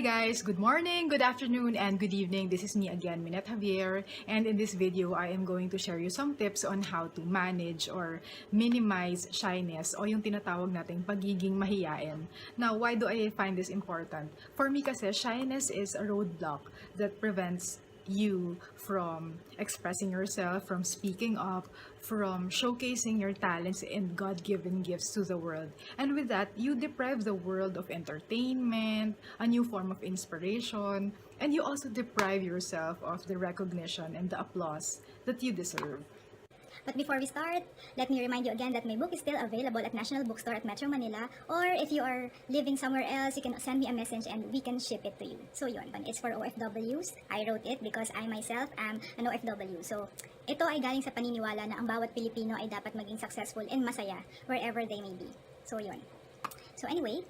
guys, good morning, good afternoon, and good evening. This is me again, Minette Javier, and in this video, I am going to share you some tips on how to manage or minimize shyness o yung tinatawag nating pagiging mahiyain. Now, why do I find this important? For me kasi, shyness is a roadblock that prevents you from expressing yourself, from speaking up, from showcasing your talents and God-given gifts to the world. And with that, you deprive the world of entertainment, a new form of inspiration, and you also deprive yourself of the recognition and the applause that you deserve. But before we start, let me remind you again that my book is still available at National Bookstore at Metro Manila, or if you are living somewhere else, you can send me a message and we can ship it to you. So yun, it's for OFWs. I wrote it because I myself am an OFW. So ito ay galing sa paniniwala na ang bawat Pilipino ay dapat maging successful and masaya wherever they may be. So yun. So anyway,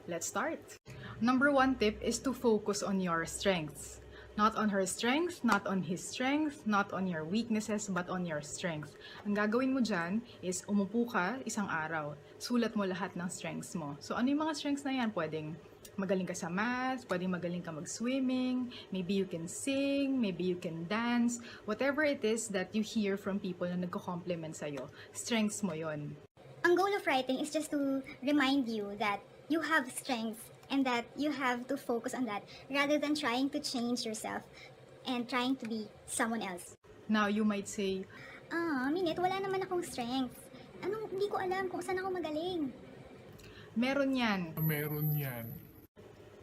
let's start. Number 1 tip is to focus on your strengths. Not on her strength, not on his strength, not on your weaknesses, but on your strength. Ang gagawin mo dyan is umupo ka isang araw. Sulat mo lahat ng strengths mo. So ano yung mga strengths na yan? Pwedeng magaling ka sa math, pwedeng magaling ka mag-swimming, maybe you can sing, maybe you can dance. Whatever it is that you hear from people na nagko-compliment sa'yo, strengths mo yon. ang goal of writing is just to remind you that you have strengths and that you have to focus on that rather than trying to change yourself and trying to be someone else. Now, you might say, Minute, wala naman akong strength. Hindi ko alam kung saan ako magaling. meron yan. Meron yan.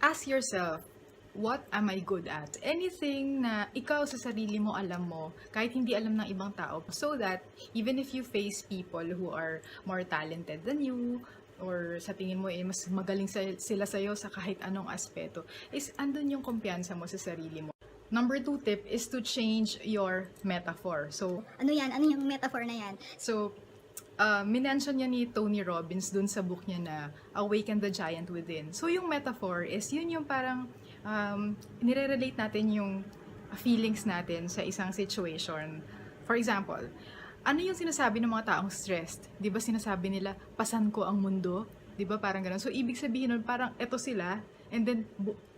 Ask yourself, what am I good at? Anything na ikaw sa sarili mo alam mo, kahit hindi alam ng ibang tao, so that even if you face people who are more talented than you, or sa tingin mo mas magaling sila sa'yo sa kahit anong aspeto, is andun yung kumpiyansa mo sa sarili mo. Number 2 tip is to change your metaphor. So, Ano yan? Ano yung metaphor na yan? minention niya ni Tony Robbins dun sa book niya na Awaken the Giant Within. So, yung metaphor is yun yung parang nire-relate natin yung feelings natin sa isang situation. For example, ano yung sinasabi ng mga taong stressed? Di ba sinasabi nila, pasan ko ang mundo? Di ba parang gano'n? So, ibig sabihin nun, parang eto sila, and then,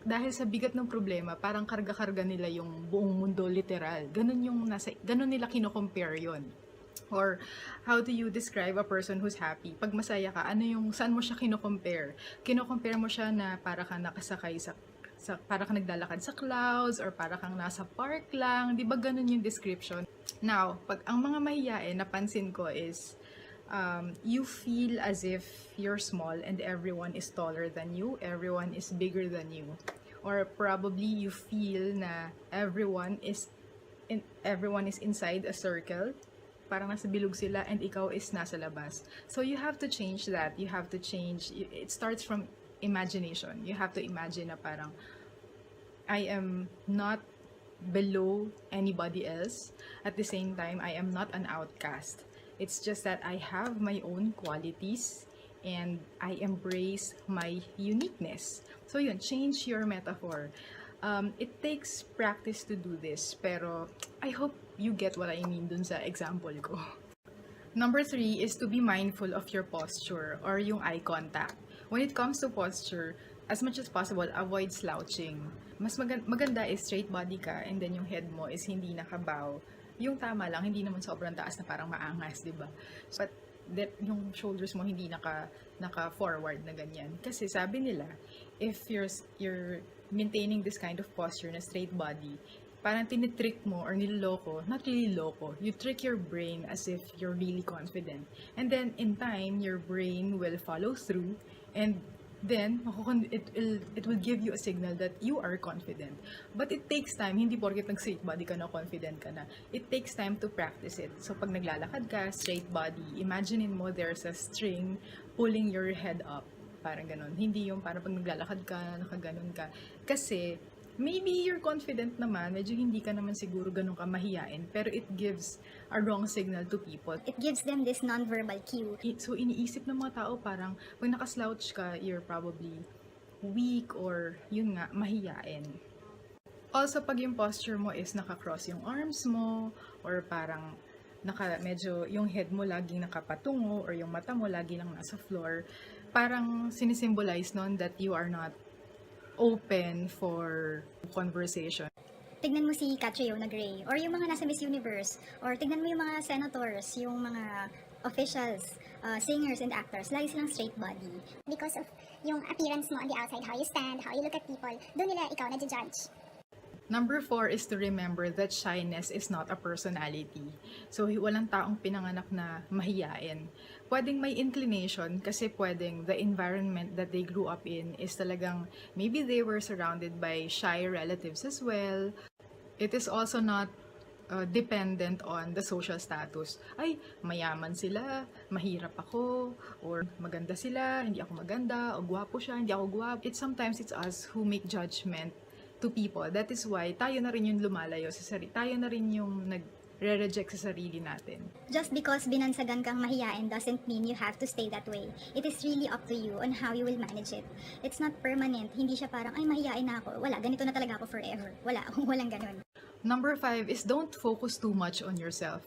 dahil sa bigat ng problema, parang karga-karga nila yung buong mundo literal. Ganun nila kino-compare yon. Or, how do you describe a person who's happy? Pag masaya ka, saan mo siya kino-compare? Kino-compare mo siya na para ka nakasakay para kang naglalakad sa clouds, or para kang nasa park lang. Di ba ganun yung description? Now, pag ang mga mahiyain, napansin ko is, you feel as if you're small and everyone is taller than you, everyone is bigger than you. Or probably you feel na everyone is inside a circle, parang nasa bilog sila and ikaw is nasa labas. So you have to change that. You have to change, it starts from imagination. You have to imagine na parang, I am not below anybody else. At the same time, I am not an outcast. It's just that I have my own qualities and I embrace my uniqueness. So yun, change your metaphor. It takes practice to do this, pero I hope you get what I mean dun sa example ko. Number 3 is to be mindful of your posture or yung eye contact. When it comes to posture, as much as possible, avoid slouching. Mas maganda is straight body ka and then yung head mo is hindi nakabow. Yung tama lang, hindi naman sobrang taas na parang maangas, di ba? But yung shoulders mo hindi naka-forward na ganyan. Kasi sabi nila, if you're maintaining this kind of posture na straight body, parang tinitrick mo or niloloko, not really loko, you trick your brain as if you're really confident. And then, in time, your brain will follow through and then, it will give you a signal that you are confident. But it takes time, hindi porket nag-straight body ka na, confident ka na. It takes time to practice it. So, pag naglalakad ka, straight body, imaginein mo there's a string pulling your head up. Parang ganon. Hindi yung parang pag naglalakad ka, nakaganon ka. Kasi, maybe you're confident naman, medyo hindi ka naman siguro ganun ka mahiyain, pero it gives a wrong signal to people. It gives them this non-verbal cue. So, iniisip ng mga tao parang, pag nakaslouch ka, you're probably weak or, yun nga, mahiyain. Also, pag yung posture mo is naka-cross yung arms mo, or parang medyo yung head mo laging nakapatungo, or yung mata mo lagi lang nasa floor, parang sinisimbolize nun that you are not confident. Or you are not confident. So, iniisip ng mga tao parang, pag nakaslouch ka, you're probably weak or, yun nga, mahiyain. Also, pag yung posture mo is naka-cross yung arms mo, or parang medyo yung head mo laging nakapatungo, or yung mata mo lagi lang nasa floor, parang sinisimbolize nun that you are not open for conversation. Tignan mo si Catriona Gray, or yung mga nasa Miss Universe, or tignan mo yung mga senators, yung mga officials, singers and actors, lagi silang straight body. Because of yung appearance mo on the outside, how you stand, how you look at people, doon nila ikaw na-judge. Number 4 is to remember that shyness is not a personality. So, walang taong pinanganak na mahiyain. Pwedeng may inclination kasi pwedeng the environment that they grew up in is talagang maybe they were surrounded by shy relatives as well. It is also not dependent on the social status. Ay, mayaman sila, mahirap ako, or maganda sila, hindi ako maganda, o gwapo siya, hindi ako gwapo. Sometimes it's us who make judgment to people. That is why tayo na rin yung lumalayo sa sarili. Tayo na rin yung nagre-reject sa sarili natin. Just because binansagan kang mahiyain doesn't mean you have to stay that way. It is really up to you on how you will manage it. It's not permanent. Hindi siya parang, ay mahiyain na ako. Wala, ganito na talaga ako forever. Wala, walang ganun. Number 5 is don't focus too much on yourself.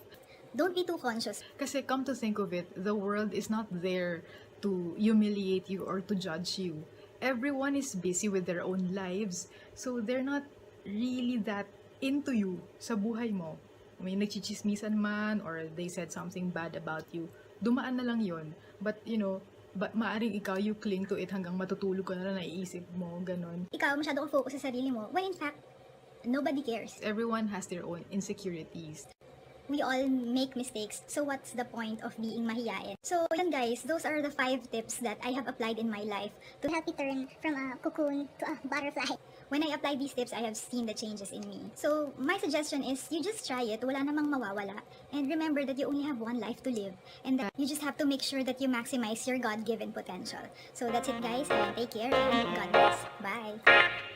Don't be too conscious. Kasi come to think of it, the world is not there to humiliate you or to judge you. Everyone is busy with their own lives, so they're not really that into you sa buhay mo. May nagchichismisan man or they said something bad about you, dumaan na lang yon. But maaring ikaw you cling to it hanggang matutulog ka na lang, naiisip mo, ganun. Ikaw masyado kang focus sa sarili mo, when in fact, nobody cares. Everyone has their own insecurities. We all make mistakes, so what's the point of being mahiyain? So yun guys, those are the 5 tips that I have applied in my life To help you turn from a cocoon to a butterfly. When I apply these tips, I have seen the changes in me. So my suggestion is you just try it, wala namang mawawala. And remember that you only have one life to live. And that you just have to make sure that you maximize your God-given potential. So that's it guys, and take care and God bless. Bye!